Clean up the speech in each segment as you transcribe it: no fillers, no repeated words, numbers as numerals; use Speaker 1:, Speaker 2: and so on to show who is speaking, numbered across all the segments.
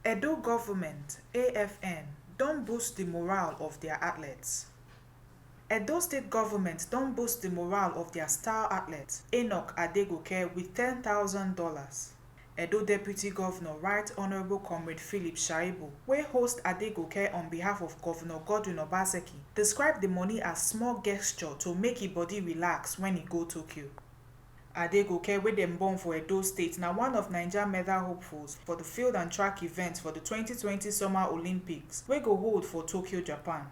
Speaker 1: Edo government (AFN) don boost the morale of their athletes. Edo State government don boost the morale of their star athlete Enoch Adegoke with $10,000. Edo Deputy Governor Right Honourable Comrade Philip Shaibu, wey host Adegoke on behalf of Governor Godwin Obaseki, describe the money as small gesture to make e body relax when e go Tokyo. Adegoke, wey dem born for Edo State, na one of Naija medal hopefuls for the field and track event for the 2020 Summer Olympics wey go hold for Tokyo, Japan.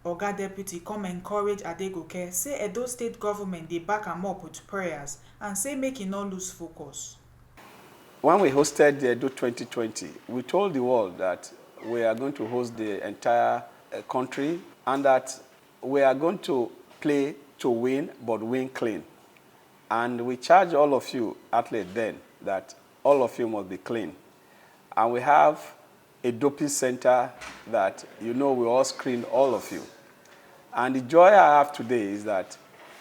Speaker 1: Oga Deputy come encourage Adegoke say Edo State government dey back am up with prayers and say make e no lose focus.
Speaker 2: When we hosted the Edo 2020, we told the world that we are going to host the entire country and that we are going to play to win, but win clean. And we charge all of you athletes then that all of you must be clean. And we have a doping center that we all screen all of you. And the joy I have today is that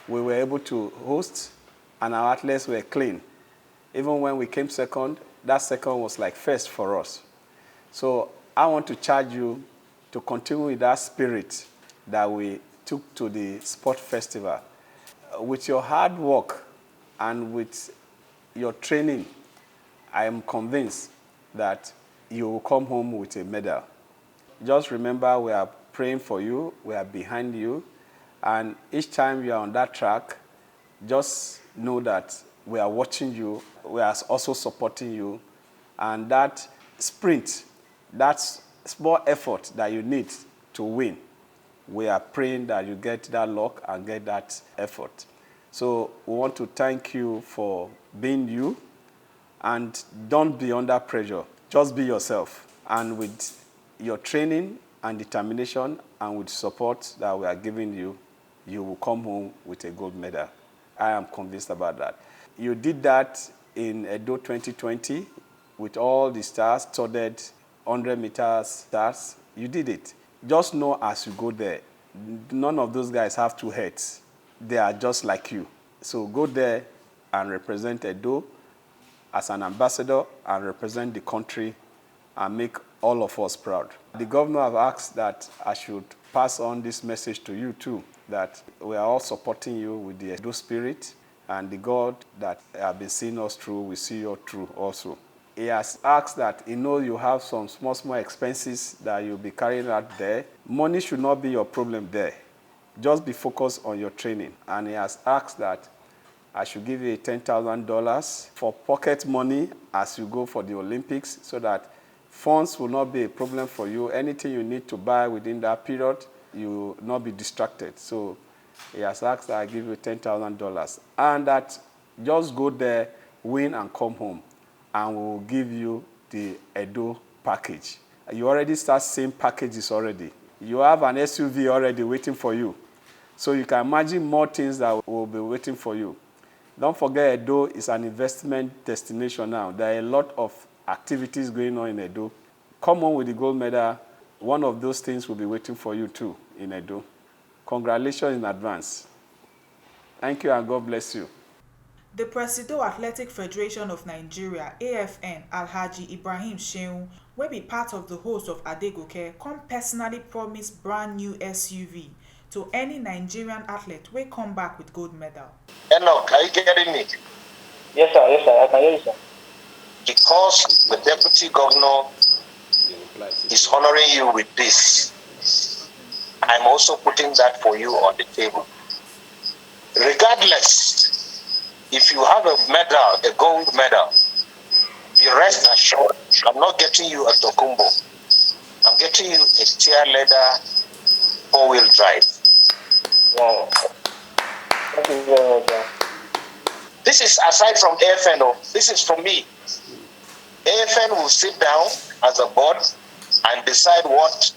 Speaker 2: we were able to host and our athletes were clean. Even when we came second, that second was like first for us. So I want to charge you to continue with that spirit that we took to the sport festival. With your hard work and with your training, I am convinced that you will come home with a medal. Just remember, we are praying for you, we are behind you, and each time you are on that track, just know that we are watching you, we are also supporting you, and that sprint, that small effort that you need to win, we are praying that you get that luck and get that effort. So we want to thank you for being you, and don't be under pressure. Just be yourself. And with your training and determination and with support that we are giving you, you will come home with a gold medal. I am convinced about that. You did that in Edo 2020 with all the stars, studded 100 meters stars. You did it. Just know as you go there, none of those guys have two heads. They are just like you. So go there and represent Edo as an ambassador and represent the country and make all of us proud. The governor have asked that I should pass on this message to you too, that we are all supporting you with the Edo spirit, and the God that have been seeing us through will see you through also. He has asked that he knows you have some small expenses that you'll be carrying out there. Money should not be your problem there. Just be focused on your training. And he has asked that I should give you $10,000 for pocket money as you go for the Olympics, so that funds will not be a problem for you. Anything you need to buy within that period, you will not be distracted. So he has asked that I give you $10,000 and that just go there, win and come home, and we will give you the Edo package. You already start seeing packages already. You have an SUV already waiting for you. So you can imagine more things that will be waiting for you. Don't forget, Edo is an investment destination now. There are a lot of activities going on in Edo. Come on with the gold medal. One of those things will be waiting for you too in Edo. Congratulations in advance. Thank you and God bless you.
Speaker 1: The Presido Athletic Federation of Nigeria (AFN) Alhaji Ibrahim Shehu, wey be part of the host of Adegoke, come personally promise brand new SUV to any Nigerian athlete wey come back with gold medal.
Speaker 3: Enoch, are you getting me?
Speaker 4: Yes, sir, I can hear you, sir.
Speaker 3: Because the deputy governor is honoring you with this, I'm also putting that for you on the table. Regardless, if you have a medal, a gold medal, be rest assured, I'm not getting you a Tokumbo. I'm getting you a steer leather 4-wheel drive.
Speaker 4: Wow. Thank you very much, sir.
Speaker 3: This is aside from AFN. This is from me. AFN will sit down as a board and decide what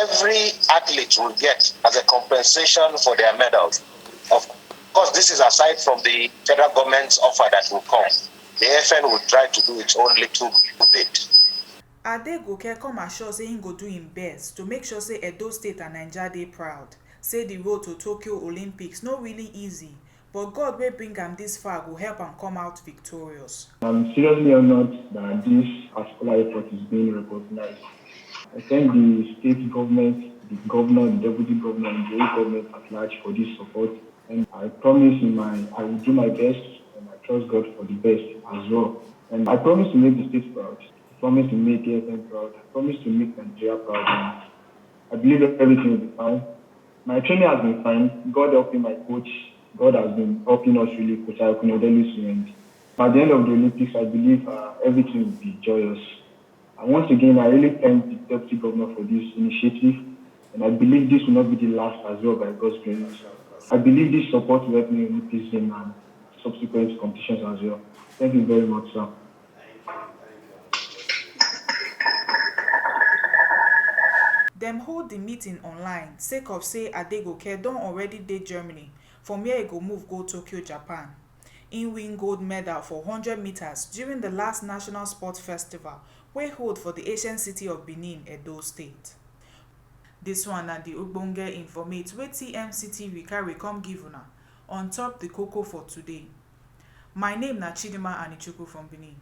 Speaker 3: every athlete will get as a compensation for their medals. Of course, this is aside from the federal government's offer that will come. The AFN will try to do its own little bit.
Speaker 1: Adegoke come assure say him go do him best to make sure say Edo State and Naija dey proud. Say the road to Tokyo Olympics no really easy, but God wey bring am this far go help am come out victorious.
Speaker 5: I'm seriously honored that this particular effort is being recognized. I thank the state government, the governor, the deputy governor, and the whole government at large for this support. And I promise I will do my best, and I trust God for the best as well. And I promise to make the state proud. I promise to make AFN proud. I promise to make Nigeria proud. And I believe everything will be fine. My training has been fine. God helping my coach. God has been helping us really, Coach Ayokunodelisu. And at the end of the Olympics, I believe everything will be joyous. And once again, I really thank the deputy governor for this initiative. And I believe this will not be the last as well by God's grace. I believe this support will help me in this game and subsequent competitions as well. Thank you very much, sir.
Speaker 1: Dem hold the meeting online sake of say Adegoke don already dey Germany from where e go move go Tokyo, Japan. Im win gold medal for 100 meters during the last National Sports Festival wey hold for the ancient city of Benin, Edo State. Dis one na the ogbonge informate wey TMC TV carry come give una on top the koko for today. My name na Chidima Anichukwu from Benin.